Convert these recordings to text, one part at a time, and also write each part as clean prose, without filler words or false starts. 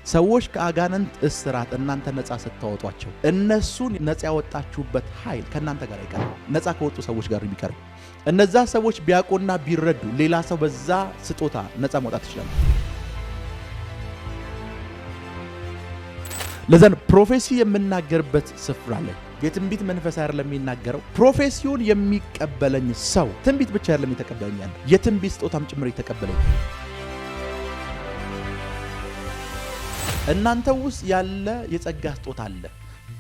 ሰዎች ከአጋንንት እስራት እናንተ ነፃ ስታወጧቸው እነሱን ነፃ ያወጣችሁበት ኃይል ከእናንተ ጋር አይቀርም። ነፃ ከወጡ ሰዎች ጋር የሚቀርብ እነዛ ሰዎች ቢያውቁና ቢረዱ ሌላ ሰው በዛ ስጦታ ነፃ መውጣት ይችላል። ለዛን ፕሮፌሲ የምናገርበት ስፍራ ላይ የትንቢት መንፈስ አይደለም የሚናገረው። ፕሮፌሲውን የሚቀበለኝ ሰው ትንቢት ብቻ አይደለም የተቀበለኛል፣ የትንቢት ስጦታም ጭምር የተቀበለኝ። እናንተ ውስጥ ያለ የጸጋ ስጦታ አለ።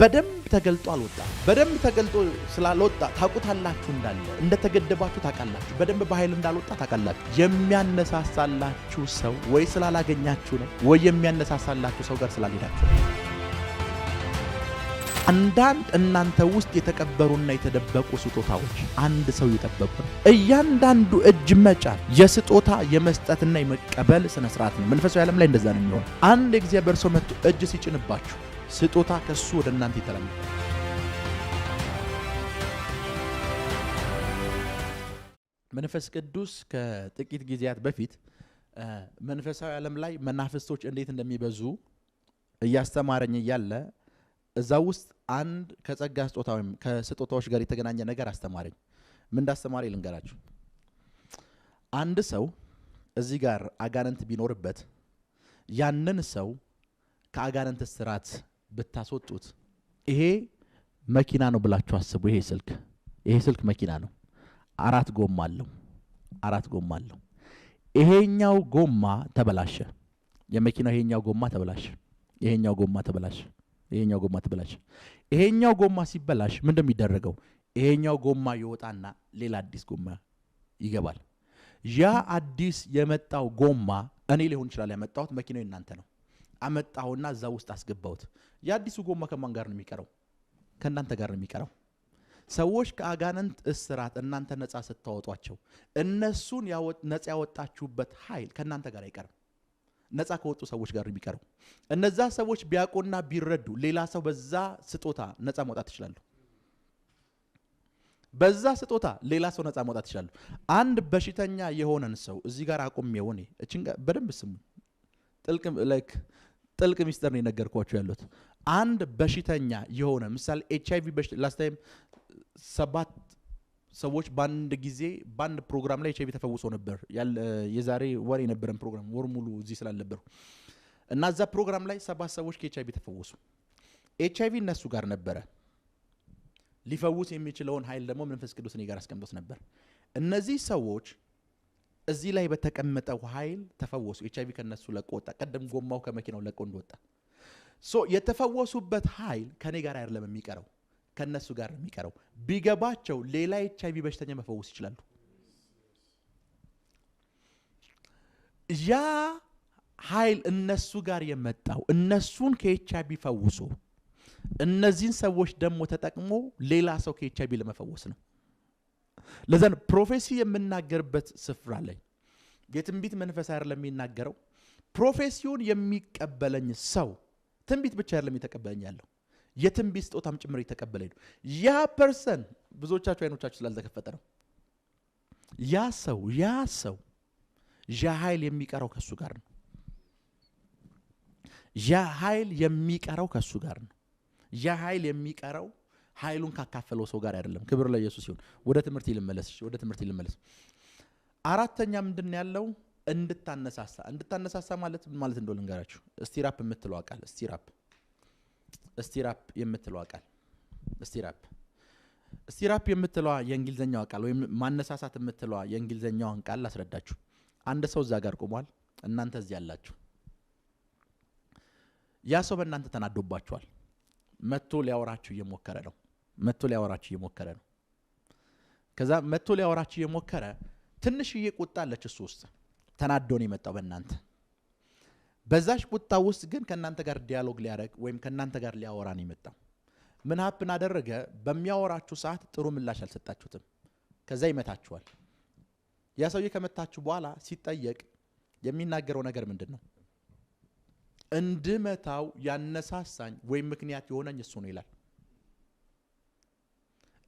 በደንብ ተገልጦ አልወጣም። በደንብ ተገልጦ ስላልወጣ ታውቁታላችሁ፣ እንዳለ እንደተገደባችሁ ታውቃላችሁ። በደንብ በኃይል እንዳልወጣ ታውቃላችሁ። የሚያነሳሳላችሁ ሰው ወይ ስላላገኛችሁ ነው፣ ወይ የሚያነሳሳላችሁ ሰው ጋር ስላልሄዳችሁ ነው። አንዳንድ እናንተ ውስጥ የተቀበሩና የተደበቁ ስጦታዎች አንድ ሰው የጠበቁ ነው። እያንዳንዱ እጅ መጫን የስጦታ የመስጠትና የመቀበል ስነ ስርዓት ነው። መንፈሳዊ ዓለም ላይ እንደዛ ነው የሚሆነው። አንድ የእግዚአብሔር ሰው መጥቶ እጅ ሲጭንባችሁ ስጦታ ከሱ ወደ እናንተ ይተላለፋል። መንፈስ ቅዱስ ከጥቂት ጊዜያት በፊት መንፈሳዊ ዓለም ላይ መናፍስቶች እንዴት እንደሚበዙ እያስተማረኝ እያለ እዛ ውስጥ አንድ ከጸጋ ስጦታ ወይም ከስጦታዎች ጋር የተገናኘ ነገር አስተማረኝ። ምን እንዳስተማረኝ ልንገራችሁ። አንድ ሰው እዚህ ጋር አጋንንት ቢኖርበት ያንን ሰው ከአጋንንት እስራት ብታስወጡት ይሄ መኪና ነው ብላችሁ አስቡ። ይሄ ስልክ መኪና ነው። አራት ጎማ አለው። ይሄኛው ጎማ ተበላሸ። የመኪናው ይሄኛው ጎማ ተበላሸ። ይሄኛው ጎማ ሲበላሽ ምን እንደሚደረገው? ይሄኛው ጎማ ይወጣና ሌላ አዲስ ጎማ ይገባል። ያ አዲስ የመጣው ጎማ እኔ ሊሆን ይችላል ያመጣሁት፣ መኪናው እናንተ ነው። አመጣሁና እዛ ውስጥ አስገባሁት። የአዲሱ ጎማ ከማን ጋር ነው የሚቀረው? ከእናንተ ጋር ነው የሚቀረው። ሰዎች ከአጋንንት እስራት እናንተ ነፃ ስታወጧቸው እነሱን ነፃ ያወጣችሁበት ኃይል ከእናንተ ጋር አይቀርም። ነፃ ከወጡ ሰዎች ጋር የሚቀረው እነዛ ሰዎች ቢያውቁና ቢረዱ ሌላ ሰው በዛ ስጦታ ነፃ መውጣት ይችላሉ። በዛ ስጦታ ሌላ ሰው ነፃ መውጣት ይችላሉ። አንድ በሽተኛ የሆነን ሰው እዚህ ጋር አቁሜው እኔ እቺን በደንብ ስሙ። ጥልቅ ሚስጥር ነው የነገርኳችሁ ያሉት። አንድ በሽተኛ የሆነ ምሳሌ ኤችአይቪ በሽታ ላስት ታይም 7 ሰዎች በአንድ ጊዜ በአንድ ፕሮግራም ላይ ኤችአይቪ ተፈውሶ ነበር። የዛሬ ወር የነበረን ፕሮግራም ወር ሙሉ እዚህ ስላልነበሩ እና እዛ ፕሮግራም ላይ 7 ሰዎች ከኤችአይቪ ተፈወሱ። ኤችአይቪ እነሱ ጋር ነበረ። ሊፈውስ የሚችለውን ኃይል ደግሞ መንፈስ ቅዱስ እኔ ጋር አስቀምጦት ነበር። እነዚህ ሰዎች እዚህ ላይ በተቀመጠው ኃይል ተፈወሱ። ኤችአይቪ ከነሱ ለቆ ወጣ። ቀደም ጎማው ከመኪናው ለቆ እንደወጣ የተፈወሱበት ኃይል ከኔ ጋር አይደለም የሚቀረው፣ ከነሱ ጋር የሚቀረው። ቢገባቸው ሌላ ኤችአይቪ በሽተኛ መፈወስ ይችላሉ። ያ ኃይል እነሱ ጋር የመጣው እነሱን ከኤችአይቪ ፈውሶ እነዚህን ሰዎች ደግሞ ተጠቅሞ ሌላ ሰው ከኤችአይቪ ለመፈወስ ነው። ለዛን ፕሮፌሲ የምናገርበት ስፍራ ላይ የትንቢት መንፈስ አይደለም የሚናገረው። ፕሮፌሲውን የሚቀበለኝ ሰው ትንቢት ብቻ አይደለም የተቀበለኝ ያለው፣ የትንቢት ስጦታም ጭምር የተቀበለኝ ነው። ያ ፐርሰን ብዙዎቻችሁ አይኖቻችሁ ስላልተከፈተ ነው። ያ ሰው ያ ኃይል የሚቀረው ከሱ ጋር ነው። ያ ኃይል የሚቀረው ከሱ ጋር ነው። ያ ኃይል የሚቀረው ኃይሉን ካካፈለው ሰው ጋር አይደለም። ክብር ለኢየሱስ ይሁን። ወደ ትምህርት ይልመለስ። አራተኛ ምንድነው ያለው? እንድታነሳሳ ማለት ምን ማለት እንደሆነ ልንገራችሁ። ስቲራፕ የምትለው ቃል ስቲራፕ የምትለው የእንግሊዘኛው ቃል ወይም ማነሳሳት የምትለው የእንግሊዘኛውን ቃል ላስረዳችሁ። አንድ ሰው እዛ ጋር ቆሟል። እናንተ እዚህ ያላችሁ፣ ያ ሰው በእናንተ ተናዶባችኋል። መጥቶ ሊያወራችሁ እየሞከረ ነው። ከዛ መጥቶ ሊያወራችሁ እየሞከረ ትንሽዬ ቁጣ አለች እሱ ውስጥ። ተናዶ ነው የመጣው በእናንተ። በዛሽ ቁጣ ውስጥ ግን ከእናንተ ጋር ዲያሎግ ሊያደርግ ወይም ከእናንተ ጋር ሊያወራ ነው የመጣው። ምን ሀፕን አደረገ? በሚያወራችሁ ሰዓት ጥሩ ምላሽ አልሰጣችሁትም። ከዛ ይመታችኋል። ያ ሰውዬ ከመታችሁ በኋላ ሲጠየቅ የሚናገረው ነገር ምንድን ነው? እንድመታው ያነሳሳኝ ወይም ምክንያት የሆነኝ እሱ ነው ይላል።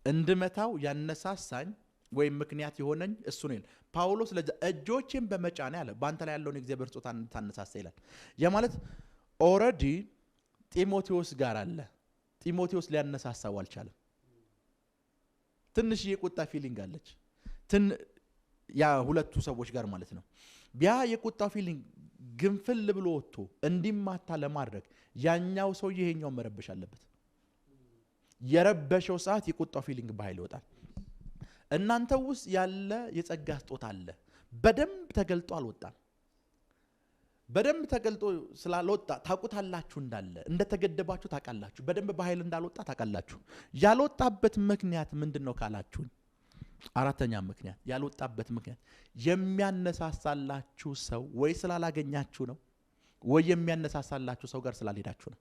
እንድመታው ያነሳሳኝ ወይም ምክንያት የሆነኝ እሱ ነው ይላል ጳውሎስ። ለዛ እጆችን በመጫን ያለ ባንተ ላይ ያለውን እግዚአብሔር ስጦታ እንድታነሳሳ ይላል። ያ ማለት ኦሬዲ ጢሞቴዎስ ጋር አለ። ጢሞቴዎስ ሊያነሳሳው አልቻለም። ትንሽ የቁጣ ፊሊንግ አለች ያ ሁለቱ ሰዎች ጋር ማለት ነው። ያ የቁጣ ፊሊንግ ግንፍል ብሎ ወጥቶ እንዲማታ ለማድረግ ያኛው ሰው ይሄኛው መረበሽ አለበት። የረበሸው ሰዓት የቁጣ ፊሊንግ በኃይል ይወጣል። እናንተ ውስጥ ያለ የጸጋ ስጦታ አለ። በደንብ ተገልጦ አልወጣም። በደንብ ተገልጦ ስላልወጣ ታውቁታላችሁ። እንዳለ እንደተገደባችሁ ታውቃላችሁ። በደንብ በኃይል እንዳልወጣ ታውቃላችሁ። ያልወጣበት ምክንያት ምንድነው ካላችሁኝ፣ አራተኛ ምክንያት ያልወጣበት ምክንያት የሚያነሳሳላችሁ ሰው ወይ ስላላገኛችሁ ነው፣ ወይ የሚያነሳሳላችሁ ሰው ጋር ስላልሄዳችሁ ነው።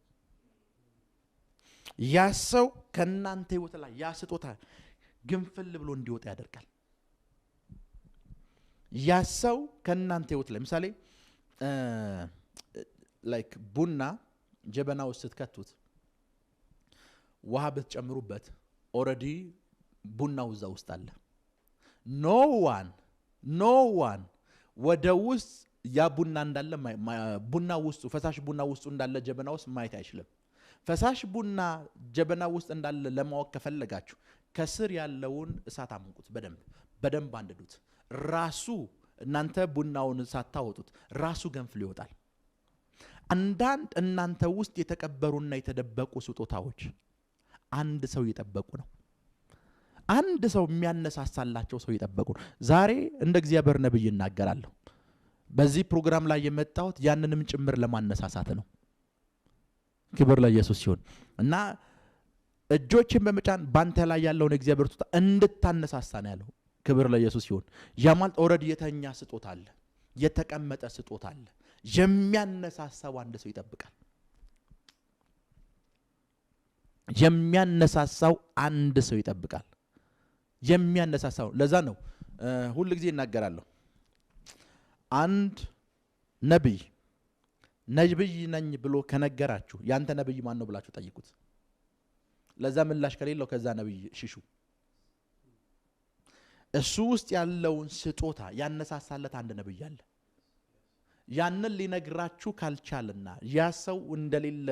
ያ ሰው ከናንተ ህይወት ላይ ያ ስጦታ ግንፍል ብሎ እንዲወጣ ያደርጋል። ያ ሰው ከናንተ ህይወት ላይ ምሳሌ ላይክ ቡና ጀበና ውስጥ ስትከቱት ውሃ ብትጨምሩበት ኦሬዲ ቡናው እዛ ውስጥ አለ። ኖ ዋን ወደ ውስጥ ያ ቡና እንዳለ ቡና ውስጥ ፈሳሽ ቡና ውስጥ እንዳለ ጀበና ውስጥ ማየት አይችልም። ፈሳሽ ቡና ጀበና ውስጥ እንዳለ ለማወቅ ከፈለጋችሁ ከስር ያለውን እሳት አሙቁት፣ በደንብ አንድዱት። ራሱ እናንተ ቡናውን ሳታወጡት ራሱ ገንፍሎ ይወጣል። አንዳንድ እናንተ ውስጥ የተቀበሩና የተደበቁ ስጦታዎች አንድ ሰው እየጠበቁ ነው። አንድ ሰው የሚያነሳሳላቸው ሰው እየጠበቁ ነው። ዛሬ እንደ እግዚአብሔር ነብይ እናገራለሁ። በዚህ ፕሮግራም ላይ የመጣሁት ያንንም ጭምር ለማነሳሳት ነው። ክብር ለኢየሱስ ይሁን እና እጆችን በመጫን ባንተ ላይ ያለውን እግዚአብሔር ስጦታ እንድታነሳሳ ነው ያለው። ክብር ለኢየሱስ ይሁን። ያ ማለት ኦሬዲ የተኛ ስጦታ አለ፣ የተቀመጠ ስጦታ አለ። የሚያነሳሳው አንድ ሰው ይጠብቃል። የሚያነሳሳው አንድ ሰው ይጠብቃል። የሚያነሳሳው ለዛ ነው ሁሉ ጊዜ እናገራለሁ። አንድ ነብይ ነኝ ብሎ ከነገራችሁ ያንተ ነብይ ማን ነው ብላችሁ ጠይቁት። ለዛ ምላሽ ከሌለው ከዛ ነብይ ሽሹ። እሱ ውስጥ ያለውን ስጦታ ያነሳሳለት አንድ ነብይ አለ። ያንን ሊነግራችሁ ካልቻለና ያ ሰው እንደሌለ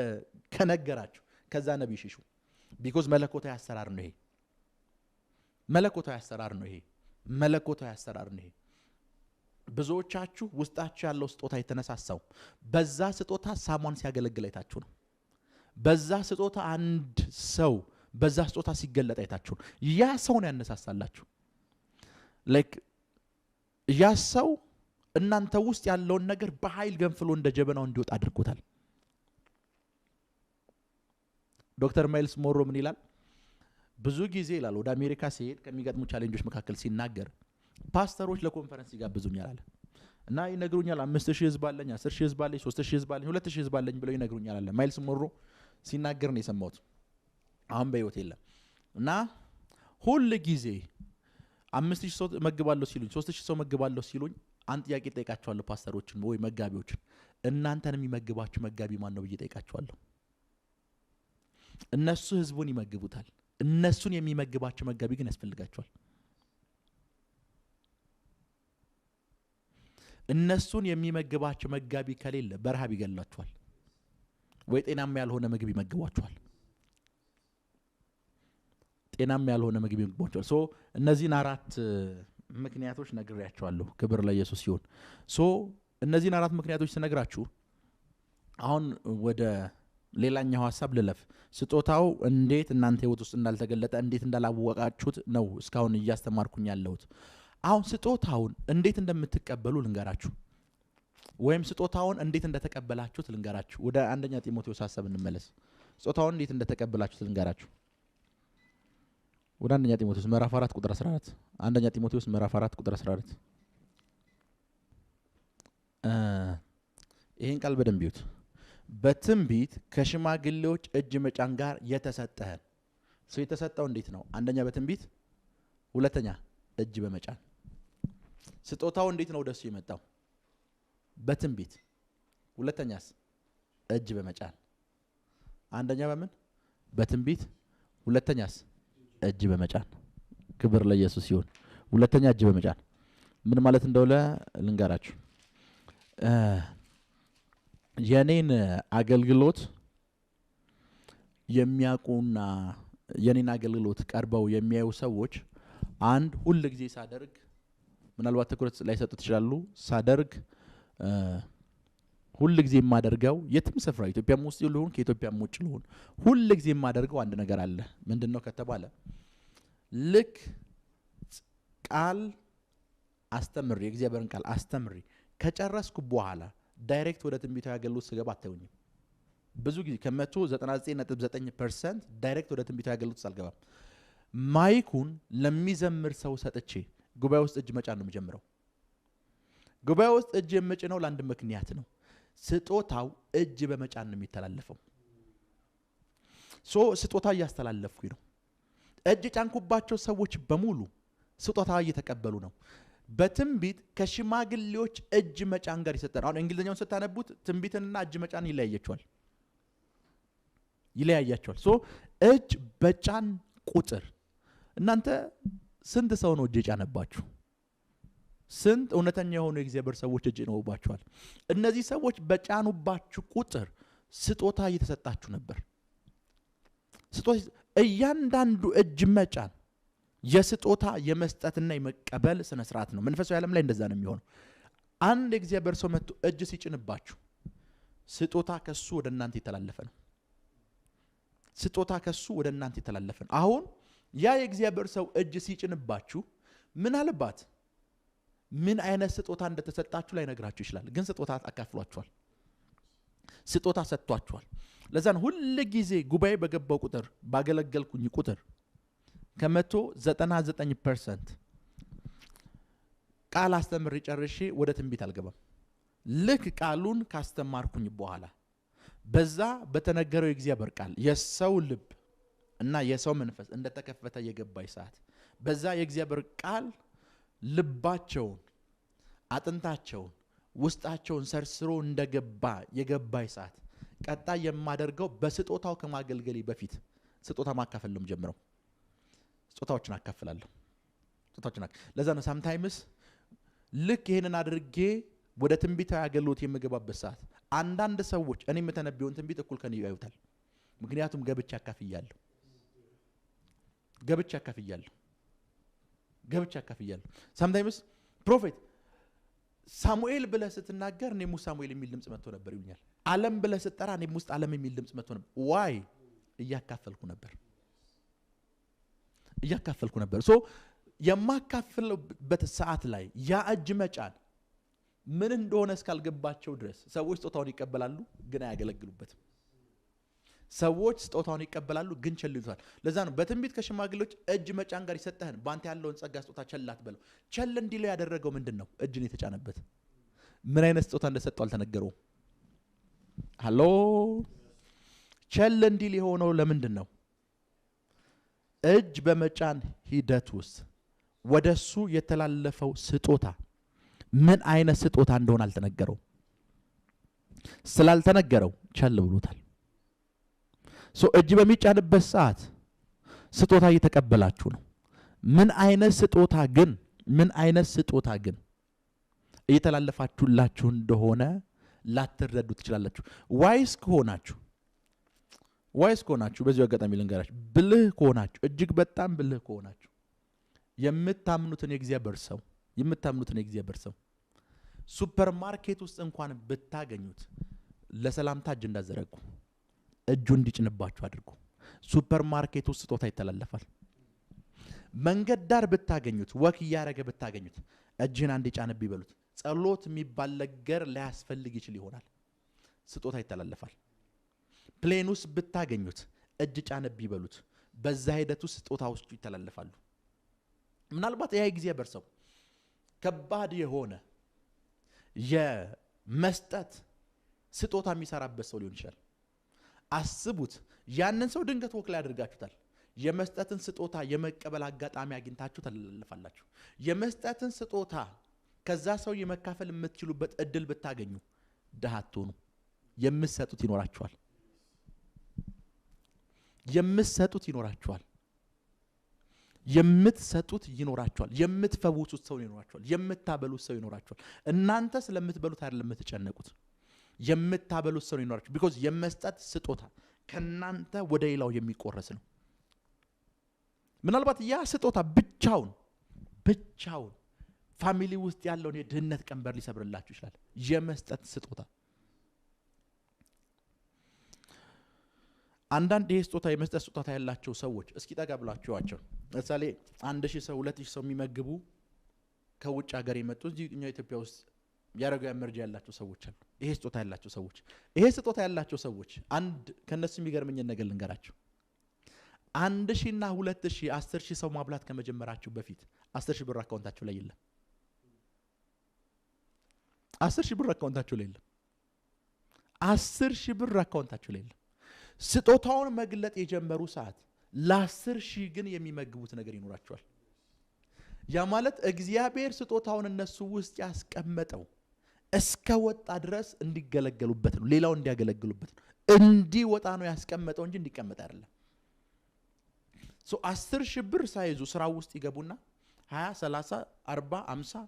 ከነገራችሁ ከዛ ነብይ ሽሹ። ቢኮዝ መለኮታዊ አሰራር ነው ይሄ። መለኮታዊ አሰራር ነው ይሄ። ብዙዎቻችሁ ውስጣችሁ ያለው ስጦታ የተነሳሳው በዛ ስጦታ ሳሟን ሲያገለግል አይታችሁ ነው። በዛ ስጦታ አንድ ሰው በዛ ስጦታ ሲገለጥ አይታችሁ ነው። ያ ሰው ነው ያነሳሳላችሁ። ላይክ ያ ሰው እናንተ ውስጥ ያለውን ነገር በኃይል ገንፍሎ እንደ ጀበናው እንዲወጣ አድርጎታል። ዶክተር ማይልስ ሞሮ ምን ይላል? ብዙ ጊዜ ይላል ወደ አሜሪካ ሲሄድ ከሚገጥሙ ቻሌንጆች መካከል ሲናገር ፓስተሮች ለኮንፈረንስ ይጋብዙኛል አለ እና ይነግሩኛል 5000 ህዝብ አለኝ፣ 10000 ህዝብ አለኝ፣ 3000 ህዝብ አለኝ፣ 2000 ህዝብ አለኝ ብለው ይነግሩኛል አለ። ማይልስ ሞሮ ሲናገር ነው የሰማሁት። አሁን በህይወት የለም እና ሁሉ ጊዜ 5000 ሰው መግባለሁ ሲሉኝ 3000 ሰው መግባለሁ ሲሉኝ አንድ ጥያቄ ጠይቃቸዋለሁ። ፓስተሮችን ወይ መጋቢዎችን እናንተን የሚመግባችሁ መጋቢ ማን ነው ብዬ ጠይቃቸዋለሁ። እነሱ ህዝቡን ይመግቡታል። እነሱን የሚመግባቸው መጋቢ ግን ያስፈልጋቸዋል። እነሱን የሚመግባቸው መጋቢ ከሌለ በረሃብ ይገላቸዋል ወይ ጤናማ ያልሆነ ምግብ ይመግባቸዋል። ሶ እነዚህን አራት ምክንያቶች ነግሬያቸዋለሁ። ክብር ለኢየሱስ ይሁን። ሶ እነዚህን አራት ምክንያቶች ስነግራችሁ አሁን ወደ ሌላኛው ሐሳብ ልለፍ። ስጦታው እንዴት እናንተ ህይወት ውስጥ እንዳልተገለጠ እንዴት እንዳላወቃችሁት ነው እስካሁን እያስተማርኩኝ ያለሁት። አሁን ስጦታውን እንዴት እንደምትቀበሉ ልንገራችሁ፣ ወይም ስጦታውን እንዴት እንደተቀበላችሁት ልንገራችሁ። ወደ አንደኛ ጢሞቴዎስ ሐሳብ እንመለስ። ስጦታውን እንዴት እንደተቀበላችሁት ልንገራችሁ። ወደ አንደኛ ጢሞቴዎስ ምዕራፍ 4 ቁጥር 14 አንደኛ ጢሞቴዎስ ምዕራፍ 4 ቁጥር 14 ይሄን ቃል በደንብ ይዩት። በትንቢት ከሽማግሌዎች እጅ መጫን ጋር የተሰጠህን ሰው የተሰጠው እንዴት ነው? አንደኛ በትንቢት፣ ሁለተኛ እጅ በመጫን። ስጦታው እንዴት ነው ወደሱ የመጣው? በትንቢት፣ ሁለተኛስ እጅ በመጫን። አንደኛ በምን? በትንቢት፣ ሁለተኛስ እጅ በመጫን። ክብር ለኢየሱስ ይሁን። ሁለተኛ እጅ በመጫን ምን ማለት እንደሆነ ልንገራችሁ። የኔን አገልግሎት የሚያውቁና የኔን አገልግሎት ቀርበው የሚያዩ ሰዎች አንድ ሁሉ ጊዜ ሳደርግ ምናልባት ትኩረት ላይ ሰጡት ይችላሉ ሳደርግ ሁሉ ጊዜ የማደርገው የትም ስፍራ ኢትዮጵያም ውስጥ ይሁን ከኢትዮጵያም ውጭ ይሁን ሁሉ ጊዜ የማደርገው አንድ ነገር አለ ምንድነው ከተባለ ልክ ቃል አስተምሪ የእግዚአብሔርን ቃል አስተምሪ ከጨረስኩ በኋላ ዳይሬክት ወደ ትንቢታዊ አገልግሎት ስገባ አታዩኝ ብዙ ጊዜ ከ199.9% ዳይሬክት ወደ ትንቢታዊ አገልግሎት አልገባም ማይኩን ለሚዘምር ሰው ሰጥቼ ጉባኤ ውስጥ እጅ መጫን ነው የምጀምረው ጉባኤ ውስጥ እጅ የምጭነው ለአንድ ምክንያት ነው ስጦታው እጅ በመጫን ነው የሚተላለፈው ስጦታ እያስተላለፍኩኝ ነው እጅ ጫንኩባቸው ሰዎች በሙሉ ስጦታ እየተቀበሉ ነው በትንቢት ከሽማግሌዎች እጅ መጫን ጋር ይሰጣል አሁን እንግሊዘኛውን ስታነቡት ትንቢትና እጅ መጫን ይለያያቸዋል እጅ በጫን ቁጥር እናንተ ስንት ሰው ነው እጅ ጫነባችሁ ስንት እውነተኛ የሆኑ የእግዚአብሔር ሰዎች እጅ ነውባችኋል እነዚህ ሰዎች በጫኑባችሁ ቁጥር ስጦታ እየተሰጣችሁ ነበር ስጦታ እያንዳንዱ እጅ መጫን የስጦታ የመስጠትና የመቀበል ስነ ስርዓት ነው መንፈሳዊ ዓለም ላይ እንደዛ ነው የሚሆነው አንድ እግዚአብሔር ሰው መጥቶ እጅ ሲጭንባችሁ ስጦታ ከሱ ወደ እናንተ ይተላለፈ ነው ስጦታ ከሱ ወደ እናንተ ይተላለፈ ነው አሁን ያ የእግዚአብሔር ሰው እጅ ሲጭንባችሁ ምን አለባት ምን አይነት ስጦታ እንደተሰጣችሁ ላይ ነግራችሁ ይችላል ግን ስጦታ አካፍሏችኋል ስጦታ ሰጥቷችኋል ለዛን ሁሉ ጊዜ ጉባኤ በገባው ቁጥር ባገለገልኩኝ ቁጥር ከ199% ቃል አስተምር ጨርሼ ወደ ትንቢት አልገባም ልክ ቃሉን ካስተማርኩኝ በኋላ በዛ በተነገረው የእግዚአብሔር ቃል የሰው ልብ እና የሰው መንፈስ እንደተከፈተ የገባይ ሰዓት በዛ የእግዚአብሔር ቃል ልባቸውን አጥንታቸውን ውስጣቸውን ሰርስሮ እንደገባ የገባይ ሰዓት ቀጣይ የማደርገው በስጦታው ከማገልገሌ በፊት ስጦታ ማካፈልም ጀምረው ስጦታዎችን አካፍላለሁ ለዛ ነው sometimes ልክ ይሄንን አድርጌ ወደ ትንቢታዊ አገልግሎት የምገባበት ሰዓት አንዳንድ ሰዎች እኔ መተነብየውን ትንቢት እኩል ከኔ ያዩታል ምክንያቱም ገብቻ አካፍያለሁ sometimes ፕሮፌት ሳሙኤል ብለ ስትናገር እኔም ውስጥ ሳሙኤል የሚል ድምጽ መጥቶ ነበር ይሉኛል ዓለም ብለ ስትጠራ እኔም ውስጥ ዓለም የሚል ድምጽ መጥቶ ነበር ዋይ እያካፈልኩ ነበር የማካፍልበት ሰዓት ላይ ያ እጅ መጫን ምን እንደሆነ እስካልገባቸው ድረስ ሰዎች ስጦታውን ይቀበላሉ ግን አያገለግሉበትም ሰዎች ስጦታውን ይቀበላሉ ግን ቸል ይሉታል ለዛ ነው በትንቢት ከሽማግሌዎች እጅ መጫን ጋር ይሰጣህን ባንተ ያለውን ጸጋ ስጦታ ቸላት በለው ቸል እንዲለው ያደረገው ምንድነው እጅን የተጫነበት ምን አይነት ስጦታ እንደሰጠው አልተነገረው ሃሎ ቸል እንዲል የሆነው ለምንድነው እጅ በመጫን ሂደት ውስጥ ወደሱ የተላለፈው ስጦታ ምን አይነት ስጦታ እንደሆነ አልተነገረው ስላልተነገረው ቸል ብሎታል እጅ በሚጫንበት ሰዓት ስጦታ እየተቀበላችሁ ነው ምን አይነት ስጦታ ግን እየተላለፋችሁላችሁ እንደሆነ ላትረዱ ትችላላችሁ ዋይስ ከሆናችሁ በዚህ አጋጣሚ ልንገራችሁ ብልህ ከሆናችሁ እጅግ በጣም ብልህ ከሆናችሁ የምታምኑትን የእግዚአብሔር ሰው ሱፐርማርኬት ውስጥ እንኳን ብታገኙት ለሰላምታ እጅ እንዳዘረጉ እጁ እንዲጭንባችሁ አድርጉ ሱፐርማርኬት ውስጥ ስጦታ ይተላለፋል መንገድ ዳር ብታገኙት ወክ ያረገ ብታገኙት እጅን አንድ ጫንብ ይበሉት ጸሎት የሚባል ነገር ሊያስፈልግ ይችል ይሆናል ስጦታ ይተላለፋል ፕሌን ውስጥ ብታገኙት እጅ ጫንብ ይበሉት በዛ ሂደት ውስጥ ስጦታዎች ይተላለፋሉ ምናልባት ያ እግዚአብሔር ሰው ከባድ የሆነ የመስጠት ስጦታ የሚሰራበት ሰው ሊሆን ይችላል አስቡት ያንን ሰው ድንገት ወክላ ያደርጋችሁታል የመስጠትን ስጦታ የመቀበል አጋጣሚ አግኝታችሁ ተለልፋላችሁ የመስጠትን ስጦታ ከዛ ሰው የመካፈል የምትችሉበት እድል ብታገኙ ደሃቱኑ የምትሰጡት ይኖራችኋል የምትፈውሱት ሰው ይኖራችኋል የምታበሉት ሰው ይኖራችኋል እናንተ ስለምትበሉት አይደለም የምትጨነቁት የምታበሉት ሰው ይኖራችሁ because የመስጠት ስጦታ ከናንተ ወደ ሌላው የሚቆረስ ነው ምናልባት ያ ስጦታ ብቻውን ፋሚሊ ውስጥ ያለውን የድህነት ቀንበር ሊሰብርላችሁ ይችላል የመስጠት ስጦታ አንዳንድ ይሄ ስጦታ የመስጠት ስጦታ ያላቸው ሰዎች እስኪ ጠጋ ብላችኋቸው ለምሳሌ 1000 ሰው 2000 ሰው የሚመግቡ ከውጭ ሀገር የመጡ እዚህ እኛ ኢትዮጵያ ውስጥ ያረጋው ያመርጃ ያላቸው ሰዎች አሉ ይሄ ስጦታ ያላቸው ሰዎች አንድ ከነሱ የሚገርመኝ ነገር ልንገራችሁ 1000 እና 2000 10000 ሰው ማብላት ከመጀመራችሁ በፊት 10000 ብር አካውንታችሁ ላይ የለም 10000 ብር አካውንታችሁ ላይ የለም 10000 ብር አካውንታችሁ ላይ የለም ስጦታውን መግለጥ የጀመሩ ሰዓት ለ10000 ግን የሚመግቡት ነገር ይኖራቸዋል ያ ማለት እግዚአብሔር ስጦታውን እነሱ ውስጥ ያስቀመጠው እስከ ወጣ ድረስ እንዲገለገሉበት ነው ሌላው እንዲያገለግሉበት ነው እንዲወጣ ነው ያስቀመጠው እንጂ እንዲቀመጥ አይደለም ሶ 10000 ብር ሳይዙ ስራው ውስጥ ይገቡና 20 30 40 50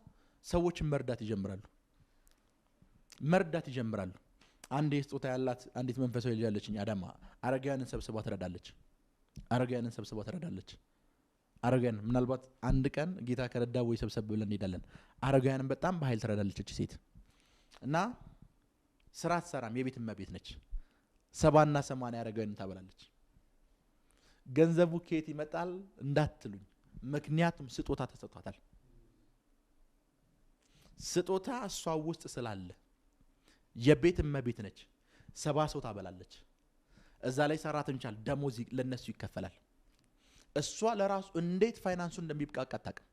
ሰዎችን መርዳት ይጀምራሉ አንድ ስጦታ ያላት አንዲት መንፈሳዊ ልጅ አለችኝ አዳማ አረጋያንን ሰብስባ ትረዳለች አረጋያን ምናልባት አንድ ቀን ጌታ ከረዳ ወይ ሰብሰብ ብለን እንሄዳለን አረጋያንን በጣም በኃይል ትረዳለች እቺ ሴት እና ስራ አትሰራም የቤት እመቤት ነች 70 እና 80 አረጋያንን ታበላለች ገንዘቡ ከየት ይመጣል እንዳትሉኝ ምክንያቱም ስጦታ ተሰጥቷታል ስጦታ እሷ ውስጥ ስላለ የቤት እመቤት ነች 70 ሰው ታበላለች እዛ ላይ ሰራተኞች አለ ደሞዝ ለነሱ ይከፈላል እሷ ለራሱ እንዴት ፋይናንሱ እንደሚብቃቃ አታውቅም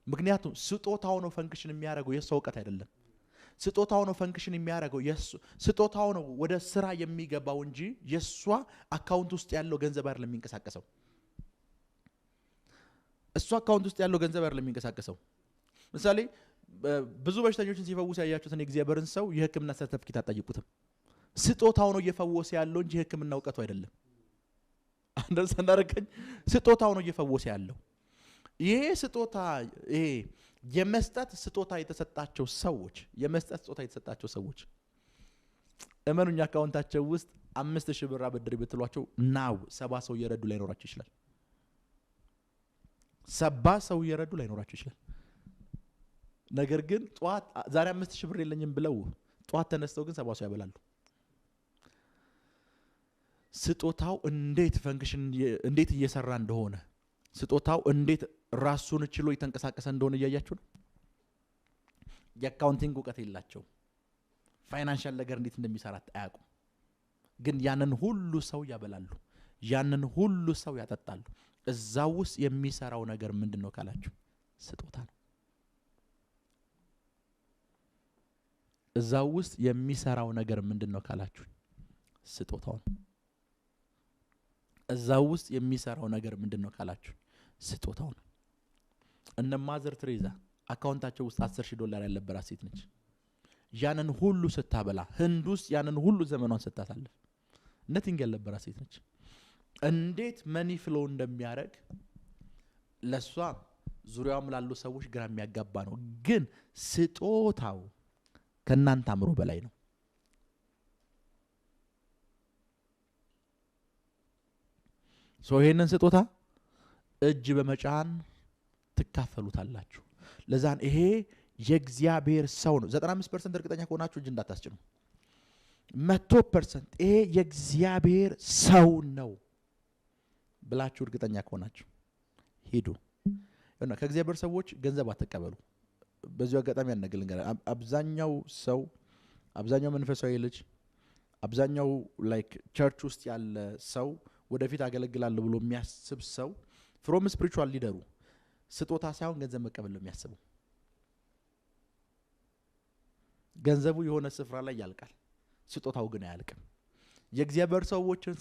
ምክንያቱም ስጦታው ነው ፈንክሽን የሚያደርገው የሷ ዕውቀት አይደለም ስጦታው ነው ፈንክሽን የሚያደርገው ስጦታው ነው ወደ ስራ የሚገባው እንጂ የሷ አካውንት ውስጥ ያለው ገንዘብ አይደለም የሚንቀሳቀሰው እሷ አካውንት ውስጥ ያለው ገንዘብ አይደለም የሚንቀሳቀሰው ምሳሌ ብዙ በሽተኞችን ሲፈውስ ያያችሁትን እግዚአብሔርን ሰው የህክምና ሰርተፊኬት አጣይቁትም ስጦታው ነው እየፈወሰ ያለው እንጂ የህክምና ዕውቀቱ አይደለም አንደርስታንድ አደረገኝ ስጦታው ነው እየፈወሰ ያለው ይሄ ስጦታ ይሄ የመስጠት ስጦታ የተሰጣቸው ሰዎች እመኑኛ አካውንታቸው ውስጥ 5000 ብር አበድር ብትሏቸው ናው 70 ሰው እየረዱ ላይ ኖራቸው ይችላል ነገር ግን ጧት ዛሬ 5000 ብር የለኝም ብለው ጧት ተነስተው ግን 70 ሰው ያበላሉ ስጦታው እንዴት ፈንክሽን እንዴት እየሰራ እንደሆነ ስጦታው እንዴት ራሱን ችሎ ይተንቀሳቀሰ እንደሆነ ያያችሁ ነው የአካውንቲንግ ዕውቀት የላቸው ፋይናንሻል ነገር እንዴት እንደሚሰራ አያውቁም ግን ያንን ሁሉ ሰው ያበላሉ ያንን ሁሉ ሰው ያጠጣሉ እዛው ውስጥ የሚሰራው ነገር ምንድነው ካላችሁ ስጦታ ነው እዛው ውስጥ የሚሰራው ነገር ምንድነው ካላችሁ ስጦታው ነው እዛው ውስጥ የሚሰራው ነገር ምንድነው ካላችሁ ስጦታው ነው እነ ማዘር ትሬዛ አካውንታቸው ውስጥ $10,000 ያለበት ሴት ነች ያንን ሁሉ ስታበላ ህንድ ውስጥ ያንን ሁሉ ዘመኗን ስታሳልፍ ነቲንግ ያለበት ሴት ነች እንዴት መኒ ፍሎው እንደሚያረግ ለሷ ዙሪያውም ላሉ ሰዎች ግራ የሚያጋባ ነው ግን ስጦታው ከናንተ አምሮ በላይ ነው ይሄንን ስጦታ እጅ በመጫን ትካፈሉታላችሁ ለዛን ይሄ የእግዚአብሔር ሰው ነው 95% እርግጠኛ ከሆናችሁ እጅ እንዳታስጭኑ 100% ይሄ የእግዚአብሔር ሰው ነው ብላችሁ እርግጠኛ ከሆናችሁ ሄዱ እና ከእግዚአብሔር ሰዎች ገንዘብ አትቀበሉ በዚሁ አጋጣሚ ያነገልን ጋር አብዛኛው መንፈሳዊ ልጅ አብዛኛው ላይክ ቸርች ውስጥ ያለ ሰው ወደፊት አገለግላለሁ ብሎ የሚያስብ ሰው from spiritual leader ስጦታ ሳይሆን ገንዘብ መቀበል ነው የሚያስበው ገንዘቡ የሆነ ስፍራ ላይ ያልቃል ስጦታው ግን አያልቅም የእግዚአብሔር ሰዎችን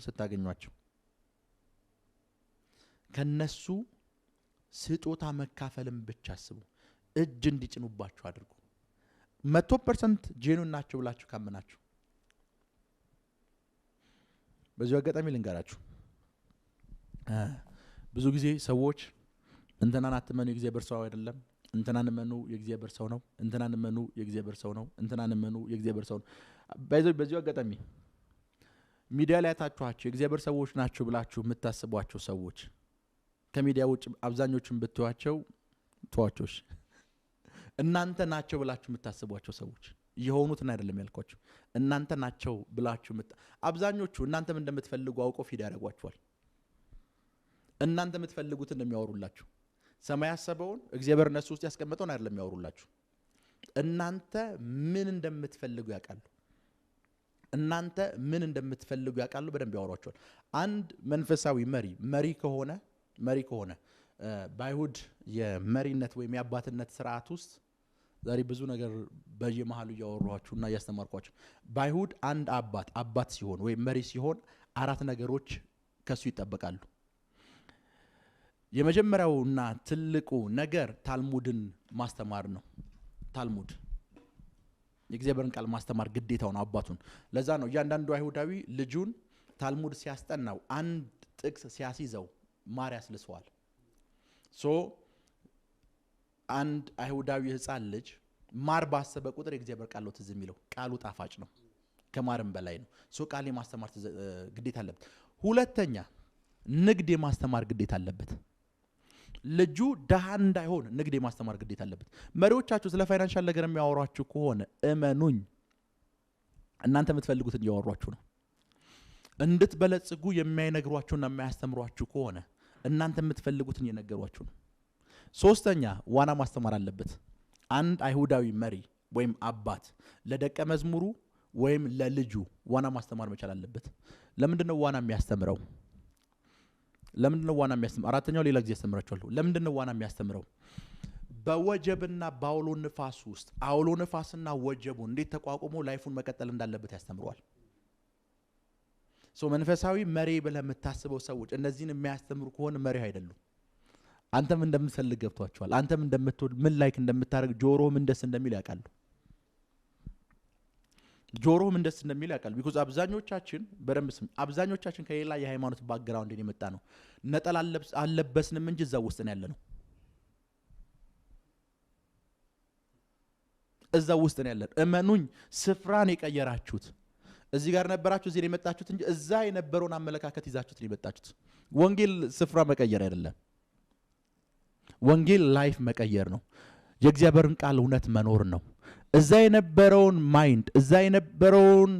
ስታገኙአቸው ከነሱ ስጦታ መካፈልም ብቻ አስቡ እጅ እንዲጭኑባችሁ አድርጉ 100% ጄኑን ናቸው ብላችሁ ካመናችሁ በዚሁ አጋጣሚ ልንገራችሁ ብዙ ጊዜ ሰዎች እንትናን አትመኑ የእግዚአብሔር ሰው አይደለም፣ እንትናን እመኑ የእግዚአብሔር ሰው ነው፣ እንትናን እመኑ የእግዚአብሔር ሰው ነው፣ እንትናን እመኑ የእግዚአብሔር ሰው ነው። በዚሁ አጋጣሚ ሚዲያ ላይ ታችኋቸው የእግዚአብሔር ሰዎች ናቸው ብላችሁ የምታስቧቸው ሰዎች ከሚዲያ ውጭ አብዛኞቹን ብትዋቸው ተዋቸውሽ። እናንተ ናቸው ብላችሁ የምታስቧቸው ሰዎች የሆኑትን አይደለም ያልኳችሁ፣ እናንተ ናቸው ብላችሁ አብዛኞቹ እናንተም እንደምትፈልጉ አውቀው ፊድ ያደርጓችኋል። እናንተ የምትፈልጉትን እንደሚያወሩላችሁ ሰማይ ያሰበውን እግዚአብሔር እነሱ ውስጥ ያስቀመጠውን አይደለም ያወሩላችሁ። እናንተ ምን እንደምትፈልጉ ያውቃሉ። እናንተ ምን እንደምትፈልጉ ያውቃሉ፣ በደንብ ያወሯችኋል። አንድ መንፈሳዊ መሪ ከሆነ በአይሁድ የመሪነት ወይም የአባትነት ስርዓት ውስጥ ዛሬ ብዙ ነገር በየመሃሉ ያወሯችሁና ያስተማርኳችሁ። በአይሁድ አንድ አባት ሲሆን ወይም መሪ ሲሆን 4 ነገሮች ከሱ ይጠበቃሉ። የመጀመሪያውና ትልቁ ነገር ታልሙድን ማስተማር ነው። ታልሙድ የእግዚአብሔርን ቃል ማስተማር ግዴታው ነው አባቱን። ለዛ ነው እያንዳንዱ አይሁዳዊ ልጁን ታልሙድ ሲያስጠናው አንድ ጥቅስ ሲያስይዘው ማር ያስልሰዋል። አንድ አይሁዳዊ ሕፃን ልጅ ማር ባሰበ ቁጥር የእግዚአብሔር ቃል ነው ትዝ የሚለው። ቃሉ ጣፋጭ ነው፣ ከማርም በላይ ነው። ቃል የማስተማር ግዴታ አለበት። ሁለተኛ ንግድ የማስተማር ግዴታ አለበት። ልጁ ደሃ እንዳይሆን ንግድ የማስተማር ግዴታ አለበት። መሪዎቻችሁ ስለ ፋይናንሻል ነገር የሚያወሯችሁ ከሆነ እመኑኝ እናንተ የምትፈልጉትን እያወሯችሁ ነው። እንድትበለጽጉ የሚያነግሯችሁና የሚያስተምሯችሁ ከሆነ እናንተ የምትፈልጉትን እየነገሯችሁ ነው። ሶስተኛ ዋና ማስተማር አለበት። አንድ አይሁዳዊ መሪ ወይም አባት ለደቀ መዝሙሩ ወይም ለልጁ ዋና ማስተማር መቻል አለበት። ለምንድነው ዋና የሚያስተምረው? አራተኛው ሌላ ጊዜ ያስተምራችኋለሁ። ለምንድነው ዋና የሚያስተምረው? በወጀብና በአውሎ ንፋስ ውስጥ አውሎ ንፋስና ወጀቡ እንዴት ተቋቁሞ ላይፉን መቀጠል እንዳለበት ያስተምረዋል። መንፈሳዊ መሪ ብለህ የምታስበው ሰዎች እነዚህን የሚያስተምሩ ከሆነ መሪ አይደሉም። አንተም እንደምትፈልግ ገብቷቸዋል። አንተም እንደምትወድ ምን ላይክ እንደምታደርግ ጆሮህም እንደስ እንደሚል ያውቃሉ። ቢኮዝ አብዛኞቻችን ከሌላ የሃይማኖት ባክግራውንድ የመጣ ነው። ነጠላ አለበስንም እንጂ እዛው ውስጥ ነው ያለነው። እመኑኝ ስፍራን የቀየራችሁት እዚህ ጋር ነበራችሁ፣ እዚህ የመጣችሁት እንጂ እዛ የነበረውን አመለካከት ይዛችሁት ነው የመጣችሁት። ወንጌል ስፍራ መቀየር አይደለም። ወንጌል ላይፍ መቀየር ነው። የእግዚአብሔርን ቃል እውነት መኖር ነው። እዛ የነበረውን ማይንድ እዛ የነበረውን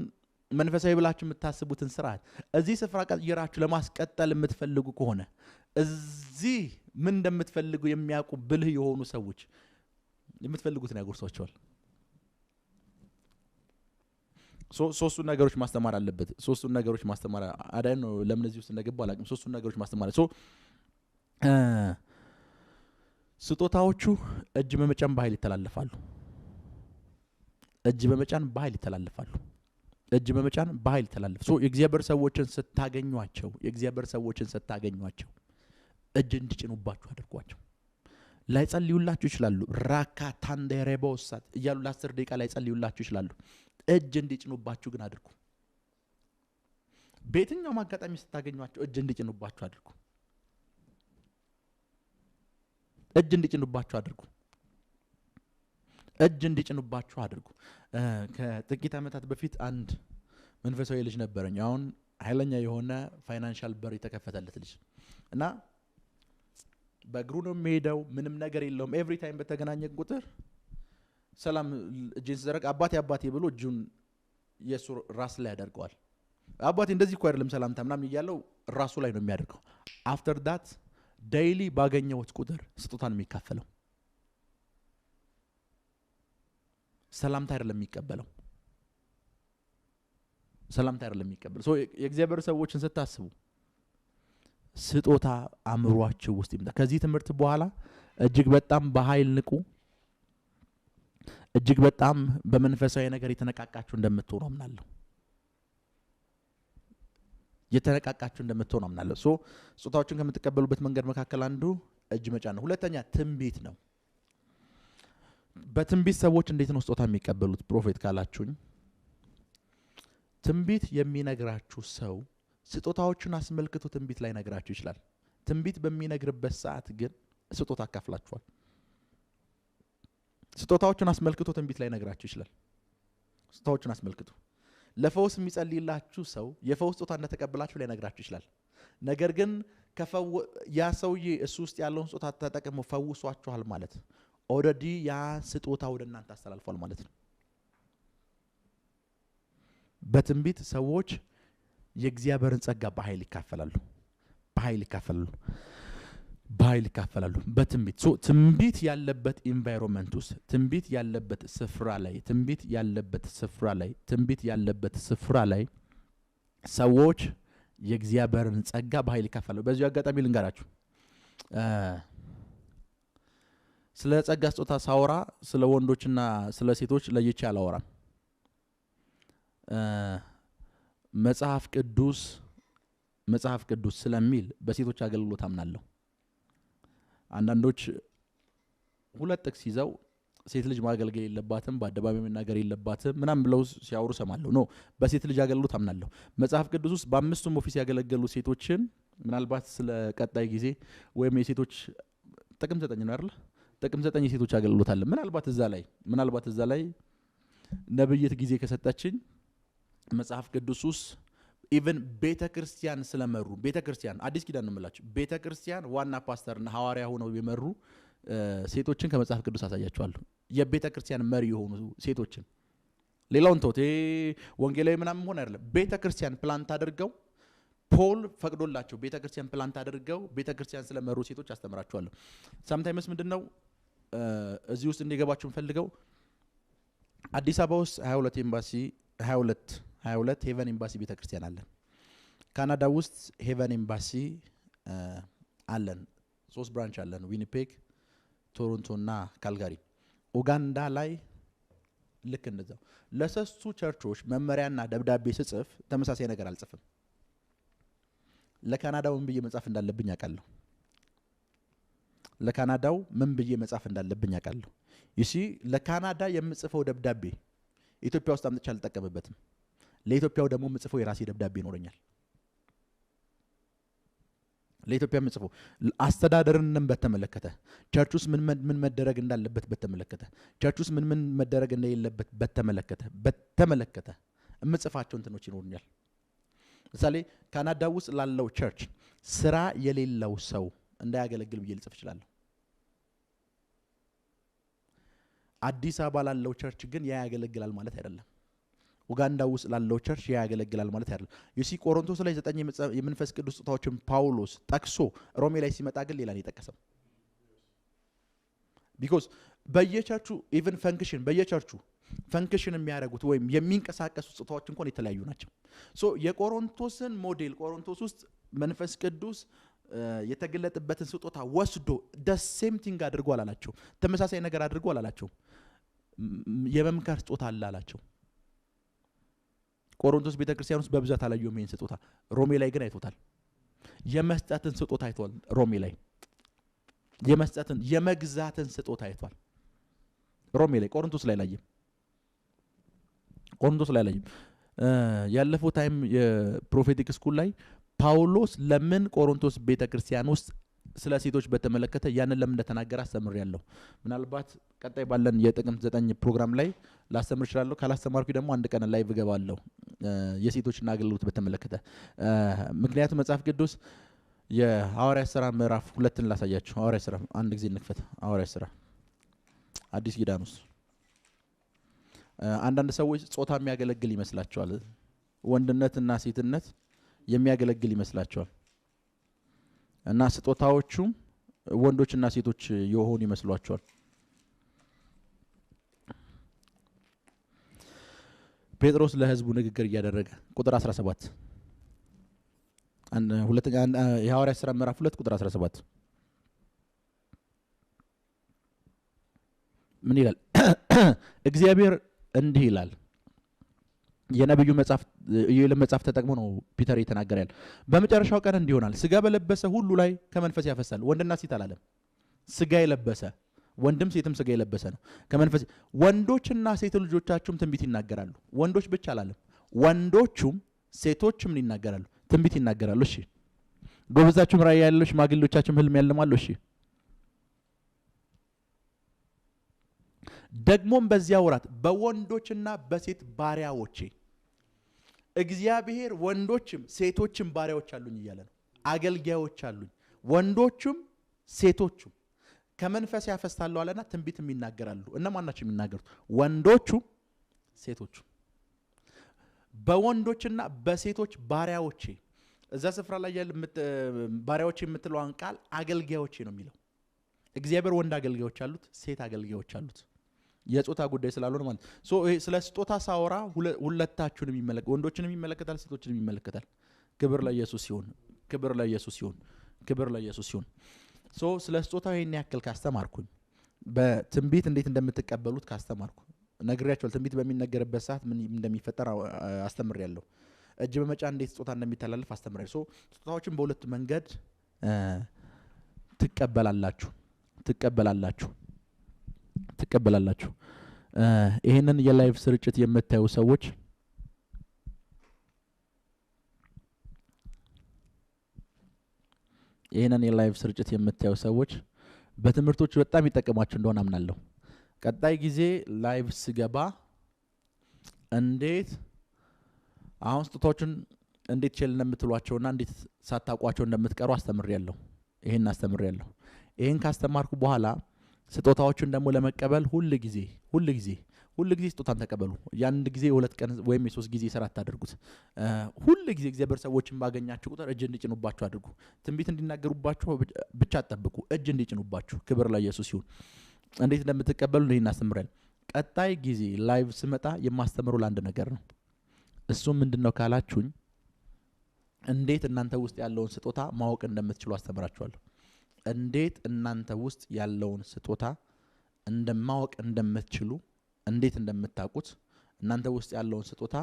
መንፈሳዊ ብላችሁ የምታስቡትን ስርዓት እዚህ ስፍራ ቀይራችሁ ለማስቀጠል የምትፈልጉ ከሆነ እዚህ ምን እንደምትፈልጉ የሚያውቁ ብልህ የሆኑ ሰዎች የምትፈልጉትን ያጎርሷቸዋል። ሶስቱን ነገሮች ማስተማር አለበት። ሶስቱን ነገሮች ማስተማር አዳይ ነው። ለምን እዚህ ውስጥ እንደገባ አላውቅም። ሶስቱን ነገሮች ማስተማር ስጦታዎቹ እጅ በመጫን በኃይል ይተላለፋሉ። እጅ በመጫን በኃይል ይተላለፋሉ። የእግዚአብሔር ሰዎችን ስታገኟቸው እጅ እንዲጭኑባችሁ አድርጓቸው። ላይጸልዩላችሁ ይችላሉ። ራካታንደረቦሳት እያሉ ለ10 ደቂቃ ላይጸልዩላችሁ ይችላሉ። እጅ እንዲጭኑባችሁ ግን አድርጉ። በየትኛውም አጋጣሚ ስታገኟቸው እጅ እንዲጭኑባችሁ አድርጉ። ከጥቂት ዓመታት በፊት አንድ መንፈሳዊ ልጅ ነበረኝ። አሁን ኃይለኛ የሆነ ፋይናንሻል በር የተከፈተለት ልጅ እና በእግሩ ነው የሚሄደው። ምንም ነገር የለውም። ኤቭሪ ታይም በተገናኘ ቁጥር ሰላም እጄን ሲዘረግ አባቴ ብሎ እጁን የሱ ራስ ላይ ያደርገዋል። አባቴ እንደዚህ እኮ አይደለም ሰላምታ ምናምን እያለው ራሱ ላይ ነው የሚያደርገው። አፍተር ዳት ዴይሊ ባገኘሁት ቁጥር ስጦታን የሚካፈለው ሰላምታ አይደለም የሚቀበለው። የእግዚአብሔር ሰዎችን ስታስቡ ስጦታ አምሯችሁ ውስጥ ይምጣ። ከዚህ ትምህርት በኋላ እጅግ በጣም በኃይል ንቁ። እጅግ በጣም በመንፈሳዊ ነገር የተነቃቃችሁ እንደምትሆኑ አምናለሁ። ስጦታዎችን ከምትቀበሉበት መንገድ መካከል አንዱ እጅ መጫን ነው። ሁለተኛ ትንቢት ነው። በትንቢት ሰዎች እንዴት ነው ስጦታ የሚቀበሉት? ፕሮፌት ካላችሁኝ ትንቢት የሚነግራችሁ ሰው ስጦታዎቹን አስመልክቶ ትንቢት ላይ ነግራችሁ ይችላል። ትንቢት በሚነግርበት ሰዓት ግን ስጦታ አካፍላችኋል። ስጦታዎችን አስመልክቶ ትንቢት ላይ ነግራችሁ ይችላል። ስጦታዎችን አስመልክቶ ለፈውስ የሚጸልይላችሁ ሰው የፈውስ ስጦታ እንደተቀበላችሁ ላይ ነግራችሁ ይችላል። ነገር ግን ያ ሰውዬ እሱ ውስጥ ያለውን ስጦታ ተጠቅሞ ፈውሷችኋል ማለት ኦልሬዲ ያ ስጦታ ወደ እናንተ አስተላልፏል ማለት ነው። በትንቢት ሰዎች የእግዚአብሔርን ጸጋ በኃይል ይካፈላሉ። በትንቢት ትንቢት ያለበት ኢንቫይሮንመንት ውስጥ ትንቢት ያለበት ስፍራ ላይ ሰዎች የእግዚአብሔርን ጸጋ በኃይል ይካፈላሉ። በዚህ አጋጣሚ ልንገራችሁ፣ ስለ ጸጋ ስጦታ ሳወራ ስለ ወንዶችና ስለ ሴቶች ለይቼ አላወራም። መጽሐፍ ቅዱስ ስለሚል በሴቶች አገልግሎት አምናለሁ። አንዳንዶች ሁለት ጥቅስ ይዘው ሴት ልጅ ማገልገል የለባትም በአደባባይ መናገር የለባትም ምናምን ብለው ሲያወሩ ሰማለሁ። ኖ በሴት ልጅ አገልግሎት አምናለሁ። መጽሐፍ ቅዱስ ውስጥ በአምስቱም ኦፊስ ያገለገሉ ሴቶችን ምናልባት ስለ ቀጣይ ጊዜ ወይም የሴቶች ጥቅም 9 ነው አይደል? ጥቅም 9 የሴቶች አገልግሎት አለ። ምናልባት እዛ ላይ ነብይት ጊዜ ከሰጠችኝ መጽሐፍ ቅዱስ ውስጥ ኢቭን ቤተክርስቲያን ስለመሩ ቤተክርስቲያን አዲስ ኪዳን ነው የምላችሁ ቤተክርስቲያን ዋና ፓስተርና ሐዋርያ ሆነው የመሩ ሴቶችን ከመጽሐፍ ቅዱስ አሳያቸዋለሁ። የቤተክርስቲያን መሪ የሆኑ ሴቶችን ሌላውን ተውቴ ወንጌላዊ ምናምን ሆነ አይደለም። ቤተክርስቲያን ፕላንት አድርገው ፖል ፈቅዶላቸው ቤተክርስቲያን ፕላንት አድርገው ቤተክርስቲያን ስለመሩ ሴቶች አስተምራቸዋለሁ። ሳምታይምስ ምንድነው እዚህ ውስጥ እንዲገባችሁ ፈልገው አዲስ አበባ ውስጥ 22 ኤምባሲ 22 ሄቨን ኤምባሲ ቤተክርስቲያን አለን። ካናዳ ውስጥ ሄቨን ኤምባሲ አለን። 3 ብራንች አለን፣ ዊኒፔግ፣ ቶሮንቶ እና ካልጋሪ። ኡጋንዳ ላይ ልክ እንደዛው ለሰስቱ ቸርቾች መመሪያና ደብዳቤ ስጽፍ ተመሳሳይ ነገር አልጽፍም። ለካናዳው ምን ብዬ መጻፍ እንዳለብኝ አውቃለሁ። ይሲ ለካናዳ የምጽፈው ደብዳቤ ኢትዮጵያ ውስጥ አምጥቼ አልጠቀምበትም። ለኢትዮጵያው ደግሞ ምጽፈው የራሴ ደብዳቤ ይኖርኛል። ለኢትዮጵያ ምጽፈው አስተዳደርንም በተመለከተ ቸርች ውስጥ ምን መደረግ እንዳለበት በተመለከተ ቸርች ውስጥ ምን መደረግ እንደሌለበት በተመለከተ ምጽፋቸው እንትኖች ይኖርኛል። ለምሳሌ ካናዳ ውስጥ ላለው ቸርች ስራ የሌለው ሰው እንዳያገለግል ብዬ ልጽፍ እችላለሁ። አዲስ አበባ ላለው ቸርች ግን ያያገለግላል ማለት አይደለም። ኡጋንዳ ውስጥ ላለው ቸርች ያያገለግላል ማለት አይደለም። ይሲ ቆሮንቶስ ላይ 9 የመንፈስ ቅዱስ ስጦታዎችን ጳውሎስ ጠቅሶ ሮሜ ላይ ሲመጣ ግን ሌላ ነው የጠቀሰው። ቢኮዝ በየቸርቹ ኢቭን ፈንክሽን የሚያደርጉት ወይም የሚንቀሳቀሱ ስጦታዎች እንኳን የተለያዩ ናቸው። ሶ የቆሮንቶስን ሞዴል ቆሮንቶስ ውስጥ መንፈስ ቅዱስ የተገለጠበትን ስጦታ ወስዶ ሴም ቲንግ አድርጎ አላላቸው። ተመሳሳይ ነገር አድርጎ አላላቸው። የመምከር ስጦታ አላላቸው። ቆሮንቶስ ቤተክርስቲያን ውስጥ በብዛት አላየውም ይሄን ስጦታ። ሮሜ ላይ ግን አይቶታል። የመስጠትን ስጦታ አይቷል። ሮሜ ላይ የመግዛትን ስጦታ አይቷል። ሮሜ ላይ ቆሮንቶስ ላይ አላየም። ያለፈው ታይም የፕሮፌቲክ ስኩል ላይ ጳውሎስ ለምን ቆሮንቶስ ቤተክርስቲያን ውስጥ ስለ ሴቶች በተመለከተ ያንን ለምን እንደተናገረ አስተምሬያለሁ። ምናልባት ቀጣይ ባለን የጥቅምት 9 ፕሮግራም ላይ ላስተምር እችላለሁ። ካላስተማርኩ ደግሞ አንድ ቀን ላይቭ እገባለሁ የሴቶችና አገልግሎት በተመለከተ። ምክንያቱም መጽሐፍ ቅዱስ የሐዋርያት ሥራ ምዕራፍ 2ን ላሳያችሁ። ሐዋርያት ሥራ አንድ ጊዜ እንክፈት። ሐዋርያት ሥራ አዲስ ኪዳን ውስጥ አንዳንድ ሰዎች ጾታ የሚያገለግል ይመስላቸዋል። ወንድነትና ሴትነት የሚያገለግል ይመስላቸዋል እና ስጦታዎቹ ወንዶችና ሴቶች የሆኑ ይመስሏቸዋል። ጴጥሮስ ለሕዝቡ ንግግር እያደረገ ቁጥር 17 የሐዋርያት ሥራ ምዕራፍ 2 ቁጥር 17 ምን ይላል? እግዚአብሔር እንዲህ ይላል። የነብዩ መጽሐፍ ተጠቅሞ ነው ፒተር የተናገረው። በመጨረሻው ቀን እንዲሆናል ስጋ በለበሰ ሁሉ ላይ ከመንፈስ ያፈሳል። ወንድና ሴት አላለም። ስጋ የለበሰ ወንድም ሴትም ስጋ የለበሰ ነው ከመንፈስ። ወንዶችና ሴት ልጆቻችሁም ትንቢት ይናገራሉ። ወንዶች ብቻ አላለም። ወንዶቹም ሴቶችም ይናገራሉ፣ ትንቢት ይናገራሉ። እሺ ጎበዛችሁም ራእይ ያለው ሽማግሌዎቻችሁም ህልም ያልማሉ እሺ ደግሞም በዚያ ወራት በወንዶችና በሴት ባሪያዎቼ እግዚአብሔር ወንዶችም ሴቶችም ባሪያዎች አሉኝ ይያለ ነው አገልጋዮች አሉኝ ወንዶችም ሴቶችም ከመንፈስ ያፈስታሉ አለና ትንቢትም ይናገራሉ እነማን ናቸው የሚናገሩት ወንዶቹ ሴቶቹ በወንዶችና በሴቶች ባሪያዎቼ እዛ ስፍራ ላይ ያለ ባሪያዎቼ የምትለዋን ቃል አገልጋዮቼ ነው የሚለው እግዚአብሔር ወንድ አገልጋዮች አሉት ሴት አገልጋዮች አሉት የጾታ ጉዳይ ስላልሆነ ማለት ሶ ስለ ስጦታ ሳወራ ሁለታችሁንም ይመለከታል ወንዶችንም ይመለከታል ሴቶችንም ይመለከታል ክብር ለኢየሱስ ይሁን ክብር ለኢየሱስ ይሁን ክብር ለኢየሱስ ይሁን ሶ ስለ ስጦታው ይሄን ያክል ካስተማርኩኝ በትንቢት እንዴት እንደምትቀበሉት ካስተማርኩ ነግሬያችኋል ትንቢት በሚነገርበት ሰዓት ምን እንደሚፈጠር አስተምሬያለሁ እጅ በመጫን እንዴት ስጦታ እንደሚተላለፍ አስተምሬያለሁ ሶ ስጦታዎችን በሁለት መንገድ ትቀበላላችሁ ይሄንን የላይቭ ስርጭት የምታዩ ሰዎች ይሄንን የላይቭ ስርጭት የምታዩ ሰዎች በትምህርቶች በጣም ይጠቀማችሁ እንደሆነ አምናለሁ ቀጣይ ጊዜ ላይቭ ስገባ እንዴት አሁን ስጦታዎችን እንዴት ቸል እንደምትሏቸውና እንዴት ሳታቋቸው እንደምትቀሩ አስተምሬያለሁ ይሄን ካስተማርኩ በኋላ ስጦታዎችን ደግሞ ለመቀበል ሁሉ ጊዜ ስጦታን ተቀበሉ ያንድ ጊዜ ሁለት ቀን ወይም የሶስት ጊዜ ስራ አታድርጉት ሁሉ ጊዜ እግዚአብሔር ሰዎችን ባገኛችሁ ቁጥር እጅ እንዲጭኑባችሁ አድርጉ ትንቢት እንዲናገሩባችሁ ብቻ አትጠብቁ እጅ እንዲጭኑባችሁ ክብር ለኢየሱስ ይሁን እንዴት እንደምትቀበሉ ይሄን አስተምራለሁ ቀጣይ ጊዜ ላይቭ ስመጣ የማስተምረው ለአንድ ነገር ነው እሱ ምንድነው ካላችሁኝ እንዴት እናንተ ውስጥ ያለውን ስጦታ ማወቅ እንደምትችሉ አስተምራችኋለሁ እንዴት እናንተ ውስጥ ያለውን ስጦታ እንደማወቅ እንደምትችሉ እንዴት እንደምታውቁት እናንተ ውስጥ ያለውን ስጦታ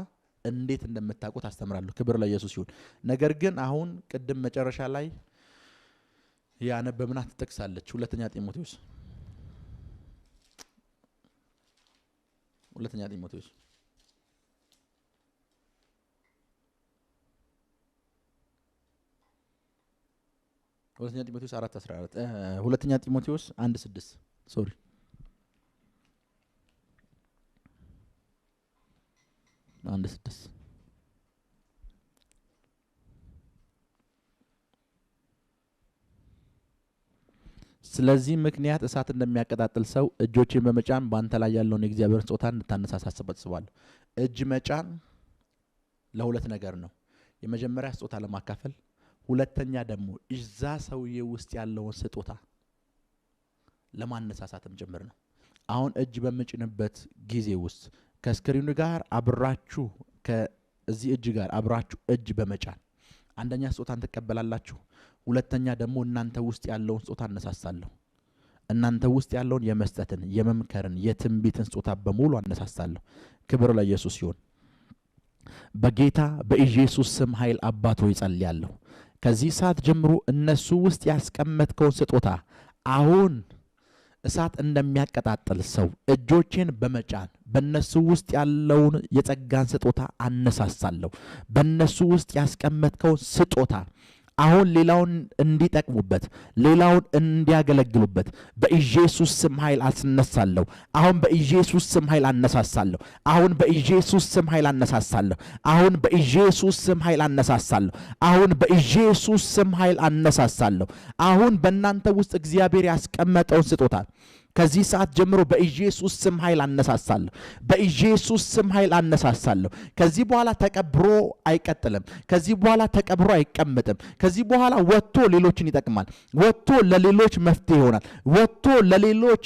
እንዴት እንደምታውቁት አስተምራለሁ ክብር ለኢየሱስ ይሁን ነገር ግን አሁን ቅድም መጨረሻ ላይ ያነበብናት ተጠቅሳለች ሁለተኛ ጢሞቴዎስ ሁለተኛ ጢሞቴዎስ 4:14 ሁለተኛ ጢሞቴዎስ 1:6 ሶሪ ስለዚህ ምክንያት እሳት እንደሚያቀጣጥል ሰው እጆችን በመጫን ባንተ ላይ ያለውን የእግዚአብሔርን ስጦታ እንድታነሳሳስባለሁ እጅ መጫን ለሁለት ነገር ነው የመጀመሪያ ስጦታ ለማካፈል ሁለተኛ ደግሞ እዛ ሰውዬ ውስጥ ያለውን ስጦታ ለማነሳሳትም ጭምር ነው አሁን እጅ በመጭንበት ጊዜ ውስጥ ከስክሪኑ ጋር አብራችሁ ከዚህ እጅ ጋር አብራችሁ እጅ በመጫን አንደኛ ስጦታን ተቀበላላችሁ ሁለተኛ ደግሞ እናንተ ውስጥ ያለውን ስጦታ አነሳሳለሁ እናንተ ውስጥ ያለውን የመስጠትን የመምከርን የትንቢትን ስጦታ በሙሉ አነሳሳለሁ ክብር ለኢየሱስ ይሁን በጌታ በኢየሱስ ስም ኃይል አባቶ ይጸልያለሁ ከዚህ ሰዓት ጀምሮ እነሱ ውስጥ ያስቀመጥከውን ስጦታ አሁን እሳት እንደሚያቀጣጥል ሰው እጆቼን በመጫን በእነሱ ውስጥ ያለውን የጸጋን ስጦታ አነሳሳለሁ በእነሱ ውስጥ ያስቀመጥከውን ስጦታ አሁን ሌላውን እንዲጠቅሙበት ሌላውን እንዲያገለግሉበት በኢየሱስ ስም ኃይል አስነሳለሁ አሁን በኢየሱስ ስም ኃይል አነሳሳለሁ አሁን በኢየሱስ ስም ኃይል አነሳሳለሁ አሁን በኢየሱስ ስም ኃይል አነሳሳለሁ አሁን በኢየሱስ ስም ኃይል አነሳሳለሁ አሁን በእናንተ ውስጥ እግዚአብሔር ያስቀመጠውን ስጦታ ከዚህ ሰዓት ጀምሮ በኢየሱስ ስም ኃይል አነሳሳለሁ በኢየሱስ ስም ኃይል አነሳሳለሁ ከዚህ በኋላ ተቀብሮ አይቀጥልም ከዚህ በኋላ ተቀብሮ አይቀመጥም ከዚህ በኋላ ወጥቶ ሌሎችን ይጠቅማል ወጥቶ ለሌሎች መፍትሄ ይሆናል ወጥቶ ለሌሎች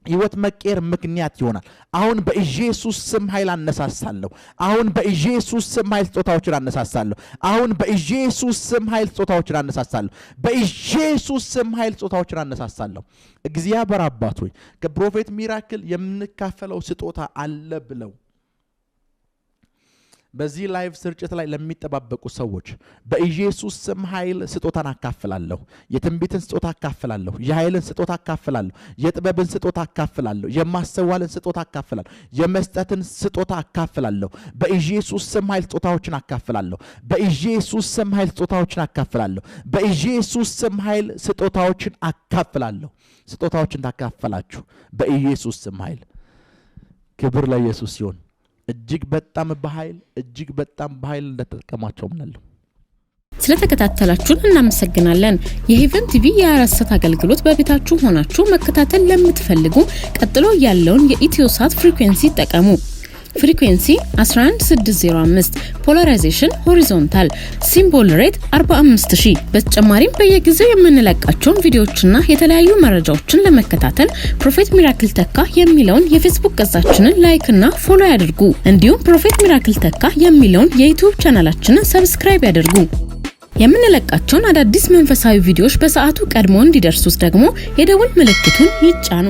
ህይወት መቀየር ምክንያት ይሆናል አሁን በኢየሱስ ስም ኃይል አነሳሳለሁ አሁን በኢየሱስ ስም ኃይል ስጦታዎችን አነሳሳለሁ አሁን በኢየሱስ ስም ኃይል ስጦታዎችን አነሳሳለሁ በኢየሱስ ስም ኃይል ስጦታዎችን አነሳሳለሁ እግዚአብሔር አባት ሆይ ከፕሮፌት ሚራክል የምንካፈለው ስጦታ አለ ብለው በዚህ ላይቭ ስርጭት ላይ ለሚጠባበቁ ሰዎች በኢየሱስ ስም ኃይል ስጦታን አካፍላለሁ። የትንቢትን ስጦታ አካፍላለሁ። የኃይልን ስጦታ አካፍላለሁ። የጥበብን ስጦታ አካፍላለሁ። የማስተዋልን ስጦታ አካፍላለሁ። የመስጠትን ስጦታ አካፍላለሁ። በኢየሱስ ስም ኃይል ስጦታዎችን አካፍላለሁ። በኢየሱስ ስም ኃይል ስጦታዎችን አካፍላለሁ። በኢየሱስ ስም ኃይል ስጦታዎችን አካፍላለሁ። ስጦታዎችን ታካፈላችሁ በኢየሱስ ስም ኃይል። ክብር ለኢየሱስ ይሁን። እጅግ በጣም በኃይል እንደተጠቀማቸው ምናለሁ። ስለተከታተላችሁን እናመሰግናለን። የሄቨን ቲቪ የአራሰት አገልግሎት በቤታችሁ ሆናችሁ መከታተል ለምትፈልጉ ቀጥሎ ያለውን የኢትዮሳት ፍሪኩዌንሲ ተጠቀሙ። ፍሪኩዌንሲ 11605 ፖላራይዜሽን ሆሪዞንታል ሲምቦል ሬት 45000። በተጨማሪም በየጊዜው የምንለቃቸውን ቪዲዮዎችና የተለያዩ መረጃዎችን ለመከታተል ፕሮፌት ሚራክል ተካ የሚለውን የፌስቡክ ገጻችንን ላይክ እና ፎሎ ያድርጉ። እንዲሁም ፕሮፌት ሚራክል ተካ የሚለውን የዩቲዩብ ቻናላችንን ሰብስክራይብ ያድርጉ። የምንለቃቸውን አዳዲስ መንፈሳዊ ቪዲዮዎች በሰዓቱ ቀድሞ እንዲደርሱት ደግሞ የደወል ምልክቱን ይጫኑ።